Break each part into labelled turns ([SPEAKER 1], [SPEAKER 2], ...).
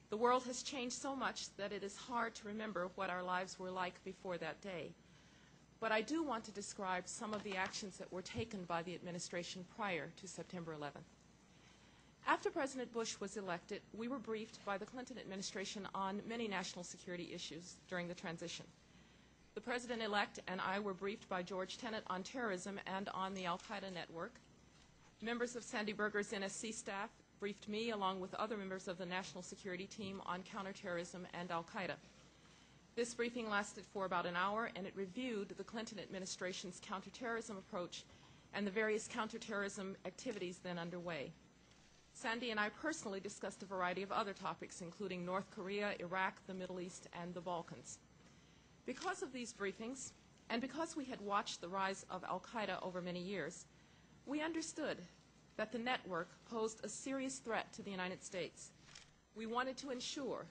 [SPEAKER 1] The world has changed so much that it is hard to remember what our lives were like before that day. But I do want to describe some of the actions that were taken by the administration prior to September 11th. After President Bush was elected, we were briefed by the Clinton administration on many national security issues during the transition. The President-elect and I were briefed by George Tenet on terrorism and on the Al-Qaeda network. Members of Sandy Berger's NSC staff briefed me along with other members of the national security team on counterterrorism and Al-Qaeda. This briefing lasted for about an hour, and it reviewed the Clinton administration's counterterrorism approach and the various counterterrorism activities then underway. Sandy and I personally discussed a variety of other topics, including North Korea, Iraq, the Middle East, and the Balkans. Because of these briefings, and because we had watched the rise of Al-Qaeda over many years, we understood that the network posed a serious threat to the United States. We wanted to ensure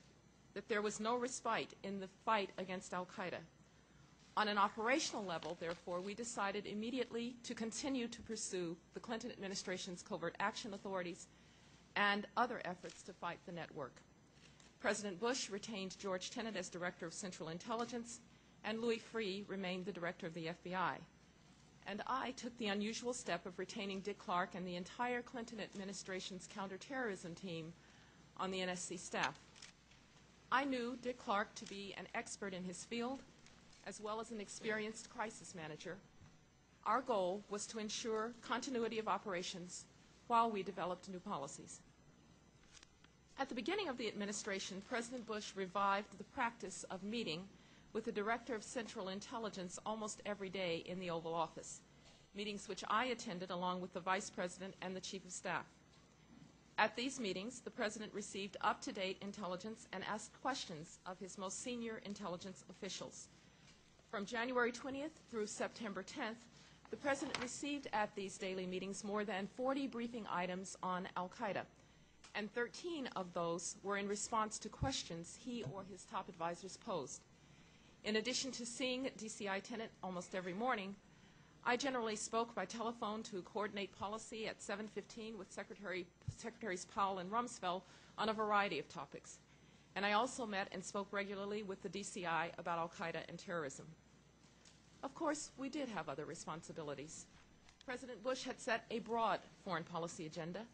[SPEAKER 1] that there was no respite in the fight against Al-Qaeda. On an operational level, therefore, we decided immediately to continue to pursue the Clinton administration's covert action authorities and other efforts to fight the network. President Bush retained George Tenet as Director of Central Intelligence, and Louis Freeh remained the Director of the FBI. And I took the unusual step of retaining Dick Clark and the entire Clinton administration's counterterrorism team on the NSC staff. I knew Dick Clark to be an expert in his field, as well as an experienced crisis manager. Our goal was to ensure continuity of operations while we developed new policies. At the beginning of the administration, President Bush revived the practice of meeting with the Director of Central Intelligence almost every day in the Oval Office, meetings which I attended along with the Vice President and the Chief of Staff. At these meetings, the President received up-to-date intelligence and asked questions of his most senior intelligence officials. From January 20th through September 10th, the President received at these daily meetings more than 40 briefing items on Al-Qaeda, and 13 of those were in response to questions he or his top advisors posed. In addition to seeing DCI Tenet almost every morning, I generally spoke by telephone to coordinate policy at 7:15 with Secretaries Powell and Rumsfeld on a variety of topics. And I also met and spoke regularly with the DCI about Al-Qaeda and terrorism. Of course, we did have other responsibilities. President Bush had set a broad foreign policy agenda.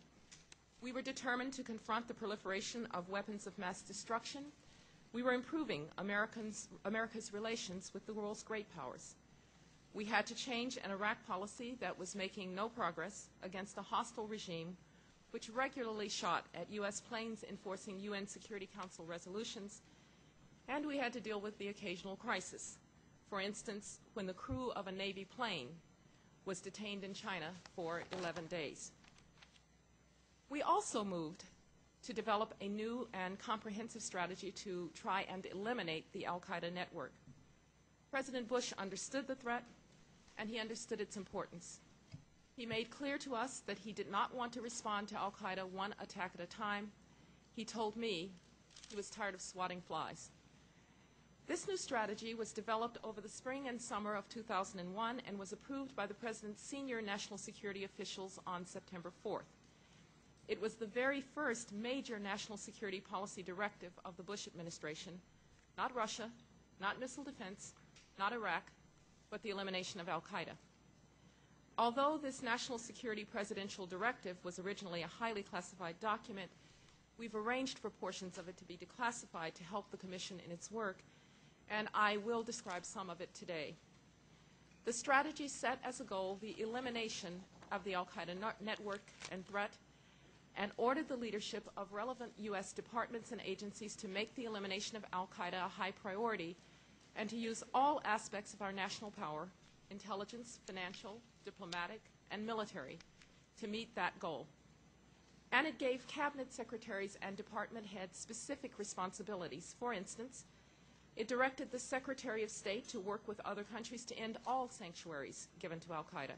[SPEAKER 1] We were determined to confront the proliferation of weapons of mass destruction. We were improving America's relations with the world's great powers. We had to change an Iraq policy that was making no progress against a hostile regime which regularly shot at U.S. planes enforcing UN Security Council resolutions, and we had to deal with the occasional crisis. For instance, when the crew of a Navy plane was detained in China for 11 days. We also moved to develop a new and comprehensive strategy to try and eliminate the Al-Qaeda network. President Bush understood the threat, and he understood its importance. He made clear to us that he did not want to respond to Al-Qaeda one attack at a time. He told me he was tired of swatting flies. This new strategy was developed over the spring and summer of 2001 and was approved by the President's senior national security officials on September 4th. It was the very first major national security policy directive of the Bush administration, not Russia, not missile defense, not Iraq, but the elimination of Al-Qaeda. Although this national security presidential directive was originally a highly classified document, we've arranged for portions of it to be declassified to help the Commission in its work, and I will describe some of it today. The strategy set as a goal the elimination of the Al-Qaeda network and threat, and ordered the leadership of relevant U.S. departments and agencies to make the elimination of Al-Qaeda a high priority and to use all aspects of our national power, intelligence, financial, diplomatic, and military, to meet that goal. And it gave cabinet secretaries and department heads specific responsibilities. For instance, it directed the Secretary of State to work with other countries to end all sanctuaries given to Al-Qaeda.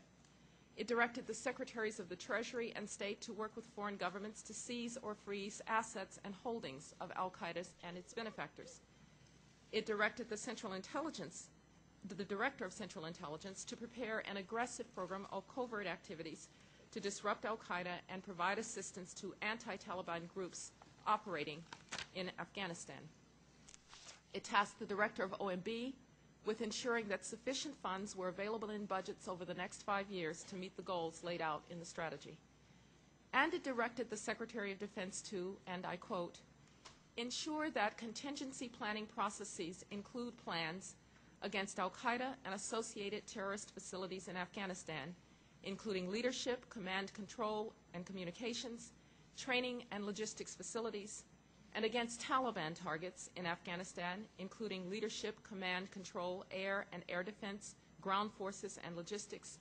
[SPEAKER 1] It directed the Secretaries of the Treasury and State to work with foreign governments to seize or freeze assets and holdings of Al-Qaeda and its benefactors. It directed the Director of Central Intelligence to prepare an aggressive program of covert activities to disrupt Al-Qaeda and provide assistance to anti-Taliban groups operating in Afghanistan. It tasked the director of OMB with ensuring that sufficient funds were available in budgets over the next 5 years to meet the goals laid out in the strategy. And it directed the Secretary of Defense to, and I quote, ensure that contingency planning processes include plans against Al-Qaeda and associated terrorist facilities in Afghanistan, including leadership, command control and communications, training and logistics facilities, and against Taliban targets in Afghanistan, including leadership, command control, air and air defense, ground forces and logistics,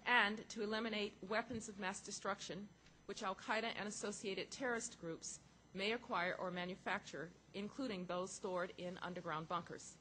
[SPEAKER 1] and to eliminate weapons of mass destruction, which Al-Qaeda and associated terrorist groups may acquire or manufacture, including those stored in underground bunkers.